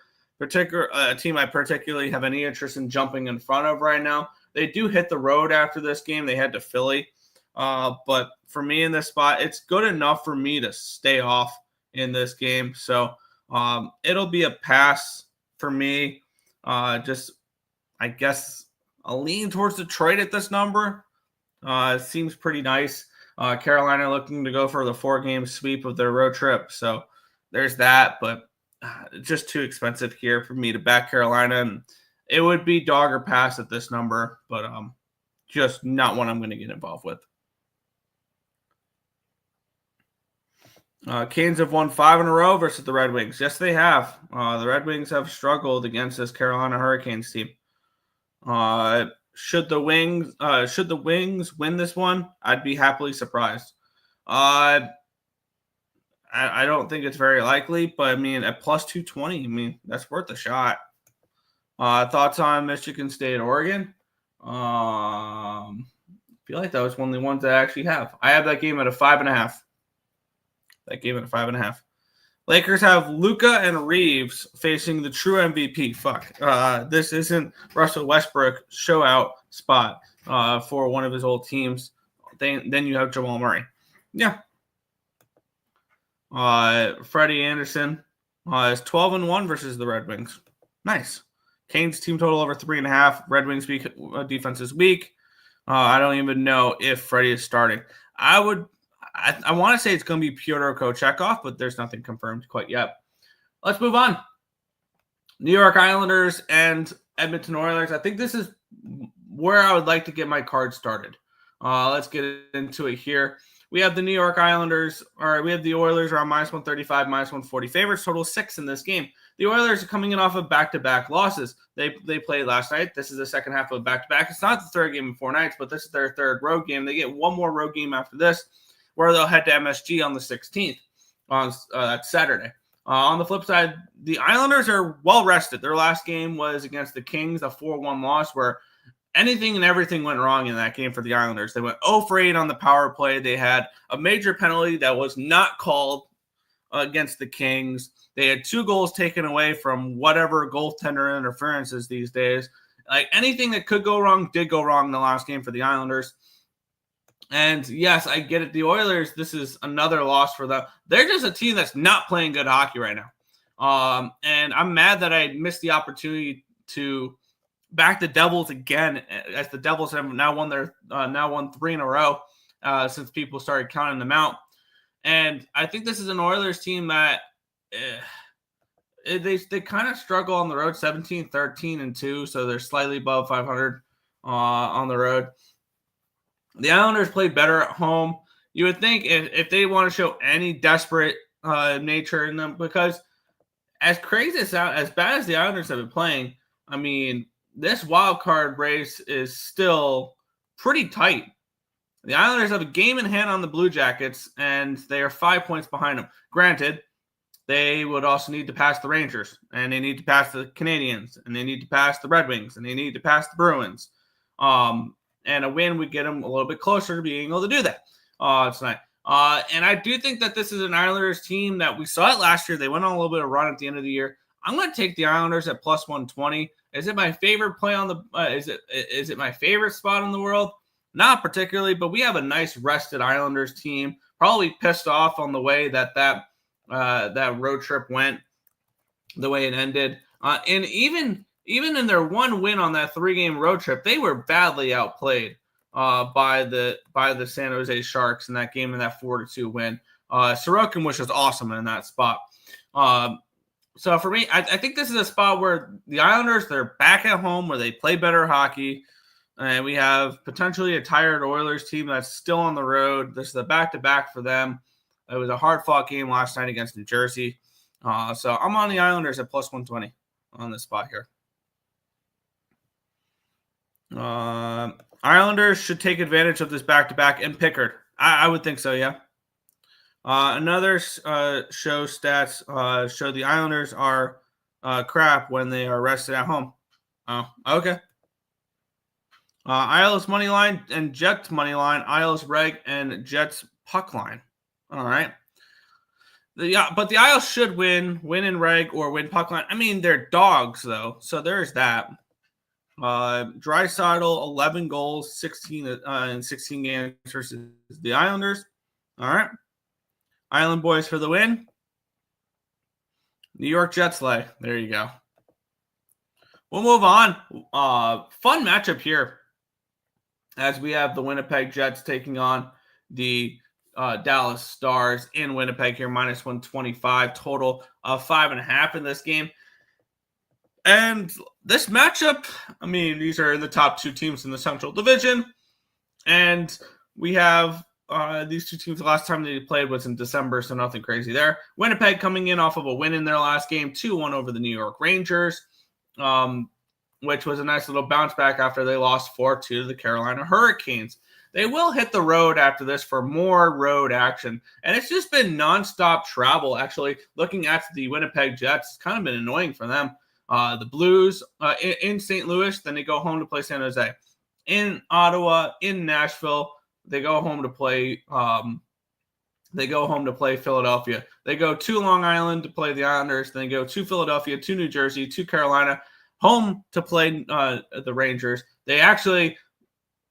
[SPEAKER 2] a team I particularly have any interest in jumping in front of right now. They do hit the road after this game. They head to Philly. But for me in this spot, it's good enough for me to stay off in this game. So it'll be a pass for me. Just, I guess, I'll lean towards Detroit at this number. It seems pretty nice. Carolina looking to go for the 4-game sweep of their road trip. So there's that, but just too expensive here for me to back Carolina. And it would be dog or pass at this number, but just not one I'm going to get involved with. Canes have won 5 in a row versus the Red Wings. Yes, they have. The Red Wings have struggled against this Carolina Hurricanes team. Should the Wings win this one, I'd be happily surprised. I don't think it's very likely, but I mean, at plus 220, I mean, that's worth a shot. Thoughts on Michigan State, Oregon? I feel like that was one of the ones that I actually have. I have that game at a 5.5. Lakers have Luka and Reeves facing the true MVP. This isn't Russell Westbrook show out spot for one of his old teams. Then you have Jamal Murray. Yeah. Freddie Anderson is 12-1 versus the Red Wings. Nice. Canes team total over 3.5. Red Wings defense is weak. I don't even know if Freddie is starting. I want to say it's going to be Pyotr Kochetkov, but there's nothing confirmed quite yet. Let's move on. New York Islanders and Edmonton Oilers. I think this is where I would like to get my card started. Let's get into it here. We have the New York Islanders, or we have the Oilers around minus 135, minus 140 favorites, total 6 in this game. The Oilers are coming in off of back-to-back losses. They played last night. This is the second half of a back-to-back. It's not the third game in 4 nights, but this is their third road game. They get one more road game after this, where they'll head to MSG on the 16th. That's Saturday. On the flip side, the Islanders are well-rested. Their last game was against the Kings, a 4-1 loss, where anything and everything went wrong in that game for the Islanders. They went 0 for 8 on the power play. They had a major penalty that was not called against the Kings. They had 2 goals taken away from whatever goaltender interference is these days. Like, anything that could go wrong did go wrong in the last game for the Islanders. And yes, I get it. The Oilers, this is another loss for them. They're just a team that's not playing good hockey right now. And I'm mad that I missed the opportunity to back the Devils again, as the Devils have now won 3 in a row since people started counting them out. And I think this is an Oilers team that they kind of struggle on the road, 17, 13, and 2, so they're slightly above 500 on the road. The Islanders played better at home. You would think if they want to show any desperate nature in them, because as crazy as bad as the Islanders have been playing, I mean, this wild card race is still pretty tight. The Islanders have a game in hand on the Blue Jackets, and they are 5 points behind them. Granted, they would also need to pass the Rangers, and they need to pass the Canadiens, and they need to pass the Red Wings, and they need to pass the Bruins. And a win would get them a little bit closer to being able to do that tonight. And I do think that this is an Islanders team that we saw it last year. They went on a little bit of a run at the end of the year. I'm going to take the Islanders at plus 120. Is it my favorite play on the is it my favorite spot in the world? Not particularly, but we have a nice rested Islanders team. Probably pissed off on the way that road trip went, the way it ended. And even in their one win on that 3-game road trip, they were badly outplayed by the San Jose Sharks in that game, in that 4-2 win. Sorokin was just awesome in that spot. So for me, I think this is a spot where the Islanders, they're back at home, where they play better hockey. And we have potentially a tired Oilers team that's still on the road. This is a back-to-back for them. It was a hard-fought game last night against New Jersey. So I'm on the Islanders at plus 120 on this spot here. Islanders should take advantage of this back-to-back and Pickard. I would think so, yeah. Another show stats show the Islanders are crap when they are rested at home. Oh, okay. Isles money line and Jets money line. Isles reg and Jets puck line. All right. But the Isles should win in reg or win puck line. I mean, they're dogs though, so there's that. Draisaitl, 11 goals, 16 in 16 games versus the Islanders. All right, Island boys for the win. New York Jets lay. There you go. We'll move on. Fun matchup here, as we have the Winnipeg Jets taking on the Dallas Stars in Winnipeg here, minus 125, total of 5.5 in this game. And this matchup, I mean, these are the top two teams in the Central Division. And we have these two teams, the last time they played was in December, so nothing crazy there. Winnipeg coming in off of a win in their last game, 2-1 over the New York Rangers, which was a nice little bounce back after they lost 4-2 to the Carolina Hurricanes. They will hit the road after this for more road action. And it's just been nonstop travel, actually. Looking at the Winnipeg Jets, it's kind of been annoying for them. The Blues in St. Louis, then they go home to play San Jose. In Ottawa, in Nashville, they go home to play Philadelphia. They go to Long Island to play the Islanders. Then they go to Philadelphia, to New Jersey, to Carolina, home to play the Rangers.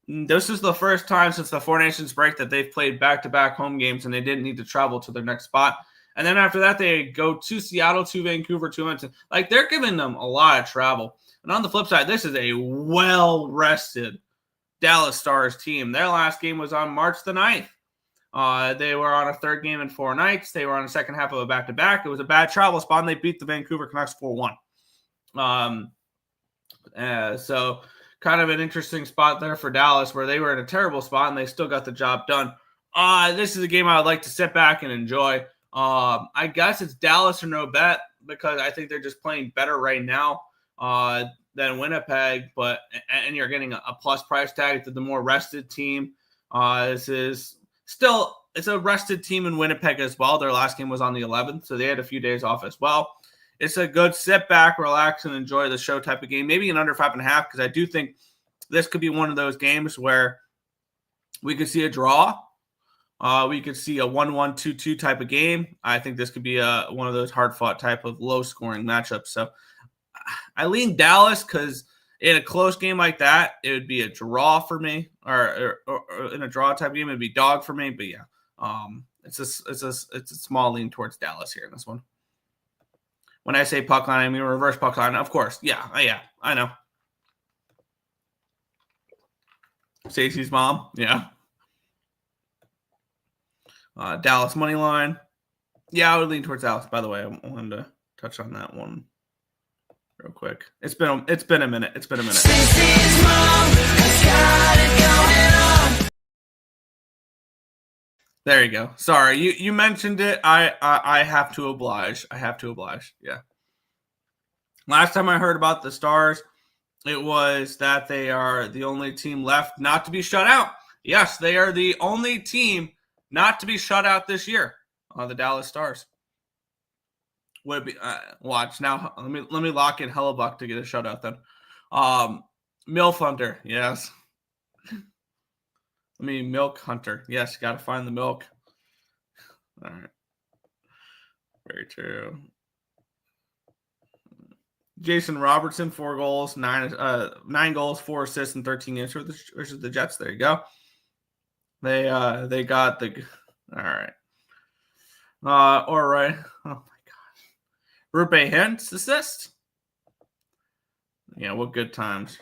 [SPEAKER 2] This is the first time since the Four Nations break that they've played back-to-back home games, and they didn't need to travel to their next spot. And then after that, they go to Seattle, to Vancouver, to Edmonton. Like, they're giving them a lot of travel. And on the flip side, this is a well-rested Dallas Stars team. Their last game was on March the 9th. They were on a third game in 4 nights. They were on the second half of a back-to-back. It was a bad travel spot, and they beat the Vancouver Canucks 4-1. So kind of an interesting spot there for Dallas, where they were in a terrible spot, and they still got the job done. This is a game I would like to sit back and enjoy. I guess it's Dallas or no bet, because I think they're just playing better right now than Winnipeg, and you're getting a plus price tag to the more rested team. It's a rested team in Winnipeg as well. Their last game was on the 11th, so they had a few days off as well. It's a good sit back, relax, and enjoy the show type of game. Maybe an under 5.5, because I do think this could be one of those games where we could see a draw. We could see a 1-1, 2-2 type of game. I think this could be one of those hard-fought type of low-scoring matchups. So I lean Dallas, because in a close game like that, it would be a draw for me, or in a draw type game, it'd be dog for me. But yeah, it's a small lean towards Dallas here in this one. When I say puck line, I mean reverse puck line, of course. Yeah, I know. Stacey's mom, yeah. Dallas money line. Yeah, I would lean towards Dallas. By the way, I wanted to touch on that one real quick. It's been a minute. Stacey's mom has got it going on. There you go. Sorry, you mentioned it. I have to oblige. Yeah. Last time I heard about the Stars, it was that they are the only team left not to be shut out. Yes, they are the only team not to be shut out this year. The Dallas Stars. Would be watch now. Let me lock in Hellebuck to get a shutout then. Milf Hunter, yes. Milk Hunter. Yes, got to find the milk. All right. Very true. Jason Robertson, 4 goals, 9 goals, 4 assists, and 13 games versus the Jets. There you go. They got the all right. All right. Oh my gosh. Rupe Hintz assist. Yeah, what good times.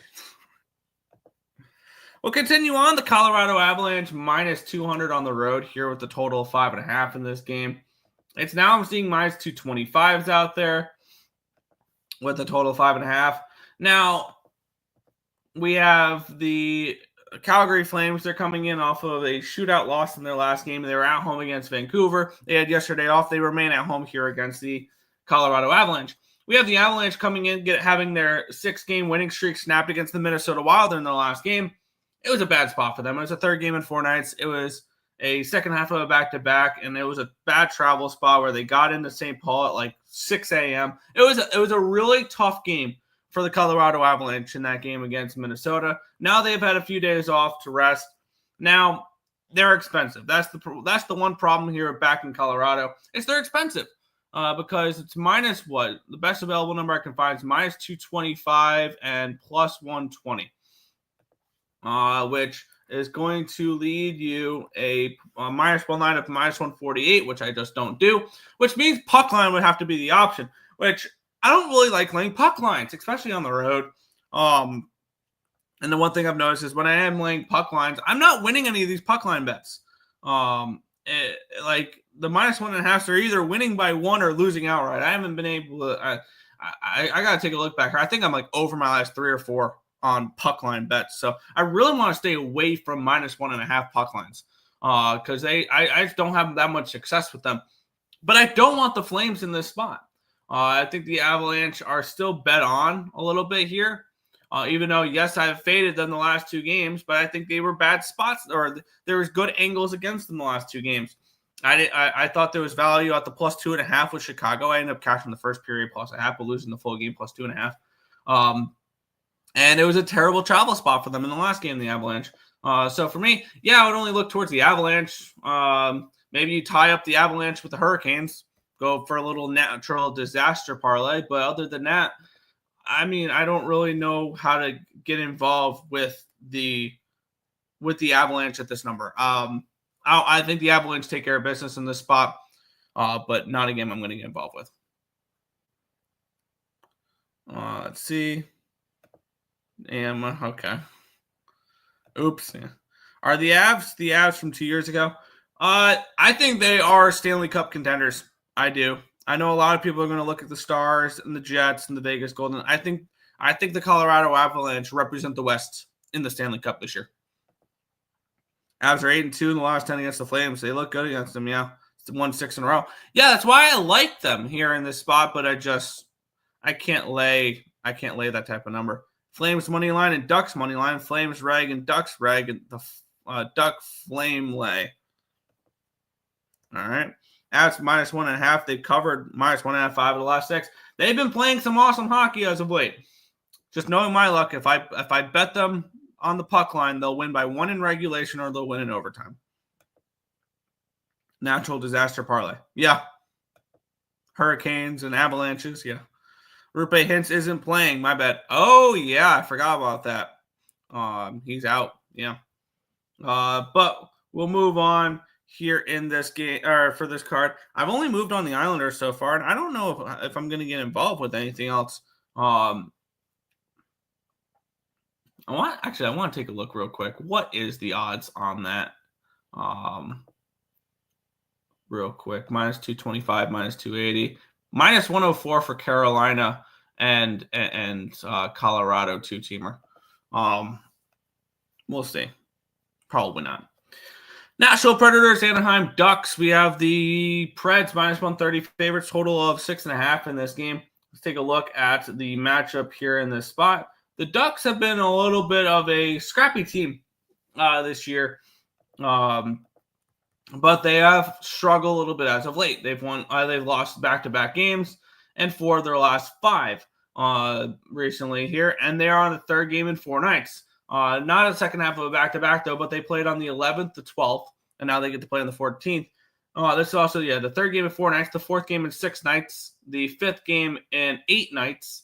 [SPEAKER 2] We'll continue on. The Colorado Avalanche minus 200 on the road here with the total of 5.5 in this game. It's now I'm seeing minus 225s out there with a total of 5.5. Now, we have the Calgary Flames. They're coming in off of a shootout loss in their last game. They were at home against Vancouver. They had yesterday off. They remain at home here against the Colorado Avalanche. We have the Avalanche coming in, having their 6-game winning streak snapped against the Minnesota Wild in their last game. It was a bad spot for them. It was a third game in 4 nights. It was a second half of a back-to-back, and it was a bad travel spot where they got into St. Paul at like 6 a.m. It was a really tough game for the Colorado Avalanche in that game against Minnesota. Now they've had a few days off to rest. Now, they're expensive. That's the one problem here back in Colorado. Is they're expensive because it's minus what? The best available number I can find is minus 225 and plus 120, which is going to lead you a minus 1 line of minus 148, which I just don't do, which means puck line would have to be the option, which I don't really like laying puck lines, especially on the road. And the one thing I've noticed is when I am laying puck lines, I'm not winning any of these puck line bets. Like the minus 1.5, they're either winning by 1 or losing outright. I haven't been able to. I got to take a look back. I think I'm like over my last 3 or 4 on puck line bets. So I really want to stay away from minus 1.5 puck lines because I just don't have that much success with them. But I don't want the Flames in this spot. I think the Avalanche are still bet on a little bit here. Even though, yes, I've faded them the last 2 games, but I think they were bad spots, or there was good angles against them the last 2 games. I thought there was value at the plus 2.5 with Chicago. I ended up cashing the first period plus a half, but losing the full game plus 2.5. And it was a terrible travel spot for them in the last game, the Avalanche. So for me, I would only look towards the Avalanche. Maybe you tie up the Avalanche with the Hurricanes, go for a little natural disaster parlay. But other than that, I mean, I don't really know how to get involved with the Avalanche at this number. I think the Avalanche take care of business in this spot, but not a game I'm going to get involved with. Let's see. Okay. Oops. Yeah. Are the Avs from 2 years ago? I think they are Stanley Cup contenders. I do. I know a lot of people are going to look at the Stars and the Jets and the Vegas Golden. I think the Colorado Avalanche represent the West in the Stanley Cup this year. Avs are 8-2 in the last 10 against the Flames. They look good against them, yeah. It's won 6 in a row. Yeah, that's why I like them here in this spot, but I can't lay that type of number. Flames money line and Ducks money line. Flames rag and Ducks rag, and the Duck Flame lay. All right. Avs minus 1.5. They've covered minus 1.5 of the last 6. They've been playing some awesome hockey as of late. Just knowing my luck, if I bet them on the puck line, they'll win by 1 in regulation or they'll win in overtime. Natural disaster parlay. Yeah. Hurricanes and Avalanches. Yeah. Rupe Hintz isn't playing. My bad. Oh, yeah. I forgot about that. He's out. Yeah. But we'll move on here in this game, or for this card. I've only moved on the Islanders so far, and I don't know if I'm going to get involved with anything else. I want to take a look real quick. What is the odds on that? Real quick. Minus 225, minus 280, minus 104 for Carolina and Colorado 2-teamer. We'll see. Probably not. Nashville Predators, Anaheim Ducks. We have the Preds minus 130 favorites, total of 6.5 in this game. Let's take a look at the matchup here in this spot. The Ducks have been a little bit of a scrappy team this year, but they have struggled a little bit as of late. They've lost back-to-back games and 4 of their last 5 recently here, and they are on the 3rd game in 4 nights. Not a second half of a back-to-back, though, but they played on the 11th, the 12th, and now they get to play on the 14th. This is also, the 3rd game in 4 nights, the 4th game in 6 nights, the 5th game in 8 nights,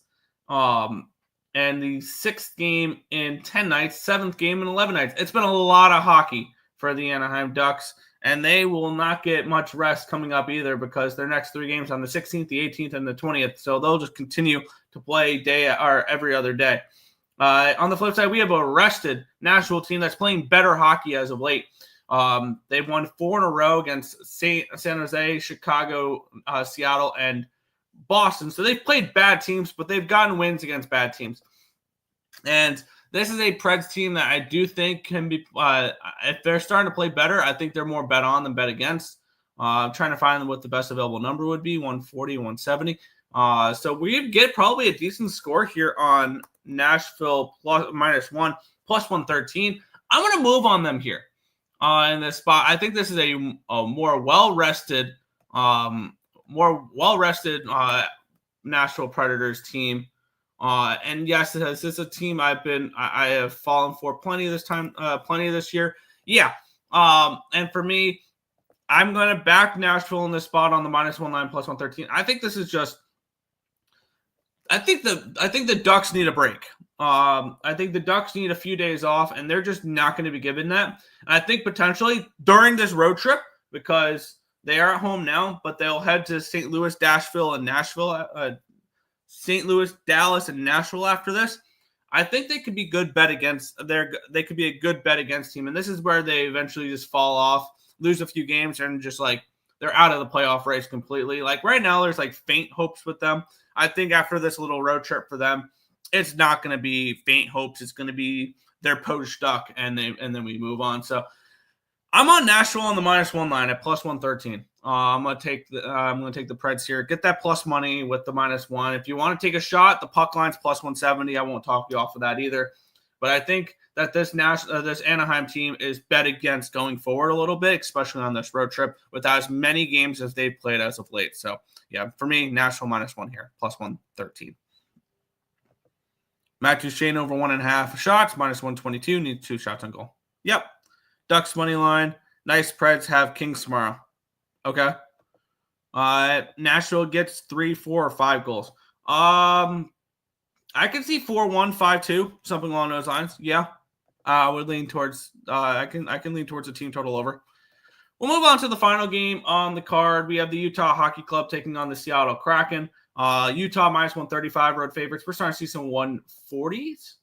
[SPEAKER 2] and the 6th game in 10 nights, 7th game in 11 nights. It's been a lot of hockey for the Anaheim Ducks, and they will not get much rest coming up either because their next 3 games on the 16th, the 18th, and the 20th, so they'll just continue to play every other day. On the flip side, we have a rested Nashville team that's playing better hockey as of late. They've won 4 in a row against San Jose, Chicago, Seattle, and Boston. So they've played bad teams, but they've gotten wins against bad teams. And this is a Preds team that I do think can be, if they're starting to play better, I think they're more bet on than bet against. I'm trying to find what the best available number would be, 140, 170. So we get probably a decent score here on Nashville -1, plus 113. I'm going to move on them here in this spot. I think this is a more well-rested Nashville Predators team. And yes, this is a team I have fallen for plenty this year. Yeah. And for me, I'm going to back Nashville in this spot on the -1.9 plus 113. I think this is just. I think the Ducks need a break. I think the Ducks need a few days off, and they're just not going to be given that. And I think potentially during this road trip, because they are at home now, but they'll head to St. Louis, Nashville, and Nashville. St. Louis, Dallas, and Nashville after this. I think they could be good bet against. They could be a good bet against team, and this is where they eventually just fall off, lose a few games, and just like they're out of the playoff race completely. Like right now, there's like faint hopes with them. I think after this little road trip for them, it's not going to be faint hopes. It's going to be their poached duck, and then we move on. So I'm on Nashville on the -1.9 at plus 113. I'm gonna take the Preds here. Get that plus money with the -1. If you want to take a shot, the puck line's plus 170. I won't talk you off of that either. But I think that this Anaheim team is bet against going forward a little bit, especially on this road trip with as many games as they've played as of late. So yeah, for me, Nashville -1 here, plus 113. Matt Duchene over 1.5 shots, -122. Needs 2 shots on goal. Yep. Ducks money line. Nice. Preds have Kings tomorrow. Okay. Nashville gets 3, 4, or 5 goals. I can see 4-1, 5-2, something along those lines. Yeah. I would lean towards I can lean towards a team total over. We'll move on to the final game on the card. We have the Utah Hockey Club taking on the Seattle Kraken. Utah -135 road favorites. We're starting to see some 140s.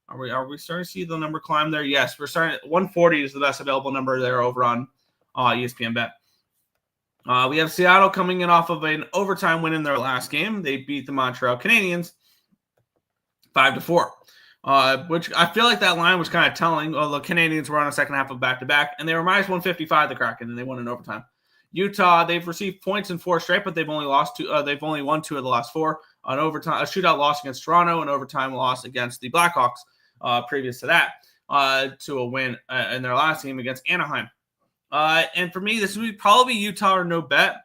[SPEAKER 2] Are we starting to see the number climb there? Yes, we're starting. 140 is the best available number there over on ESPN Bet. We have Seattle coming in off of an overtime win in their last game. They beat the Montreal Canadiens 5-4. Which I feel like that line was kind of telling. Well, the Canadians were on a second half of back-to-back, and they were -155, the Kraken, and they won in overtime. Utah, they've received points in 4 straight, but they've only lost 2. They've only won 2 of the last 4. An overtime, a shootout loss against Toronto, an overtime loss against the Blackhawks. Previous to that, to a win in their last game against Anaheim. And for me, this would probably be Utah or no bet.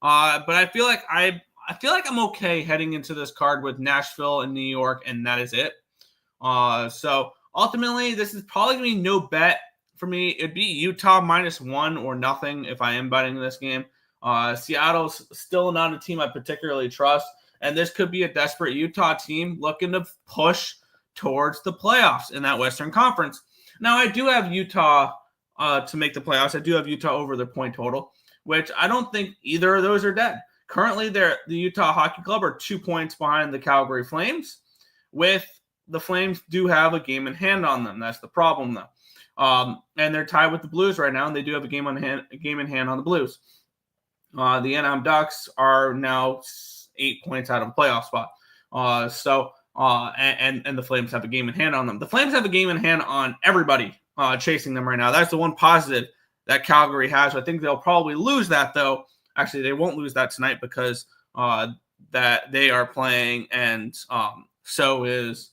[SPEAKER 2] But I feel like I'm okay heading into this card with Nashville and New York, and that is it. So ultimately, this is probably going to be no bet for me. It'd be Utah -1 or nothing if I am betting this game. Seattle's still not a team I particularly trust, and this could be a desperate Utah team looking to push towards the playoffs in that Western Conference. Now, I do have Utah to make the playoffs. I do have Utah over their point total, which I don't think either of those are dead. Currently, the Utah Hockey Club are 2 points behind the Calgary Flames, with the Flames do have a game in hand on them. That's the problem, though. And they're tied with the Blues right now, and they do have a game in hand on the Blues. The Anaheim Ducks are now 8 points out of a playoff spot. And the Flames have a game in hand on them. The Flames have a game in hand on everybody chasing them right now. That's the one positive that Calgary has. I think they'll probably lose that, though. Actually, they won't lose that tonight because that they are playing, and so is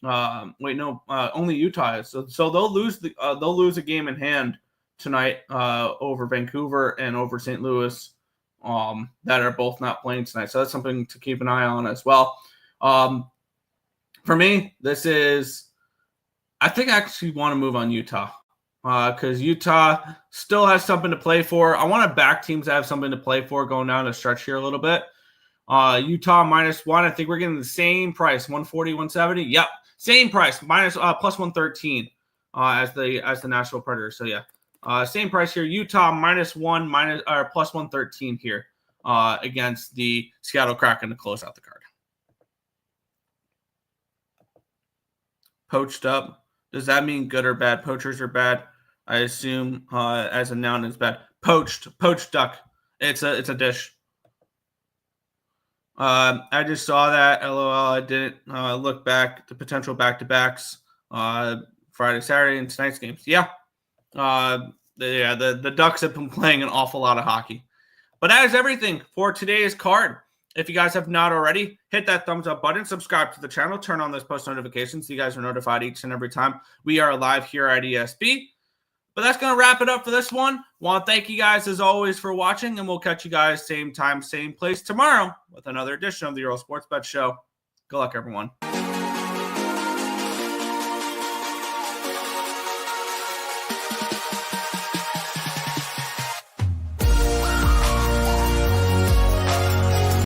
[SPEAKER 2] only Utah is. So they'll lose a game in hand tonight over Vancouver and over St. Louis that are both not playing tonight. So that's something to keep an eye on as well. For me, I think I actually want to move on Utah because Utah still has something to play for. I want to back teams that have something to play for going down the stretch here a little bit. Utah -1. I think we're getting the same price, 140, 170. Yep, same price, plus 113 as the Nashville Predators. So yeah, same price here. Utah -1 plus 113 here against the Seattle Kraken to close out the card. Poached up. Does that mean good or bad? Poachers are bad. I assume as a noun is bad. Poached duck. It's a dish. I just saw that. LOL. I didn't look back at the potential back-to-backs. Friday, Saturday, and tonight's games. Yeah. The Ducks have been playing an awful lot of hockey. But that is everything for today's card. If you guys have not already, hit that thumbs up button, subscribe to the channel, turn on those post notifications so you guys are notified each and every time we are live here at ESB. But that's going to wrap it up for this one. Want to thank you guys as always for watching, and we'll catch you guys same time, same place tomorrow with another edition of the Earle Sports Bet Show. Good luck, everyone.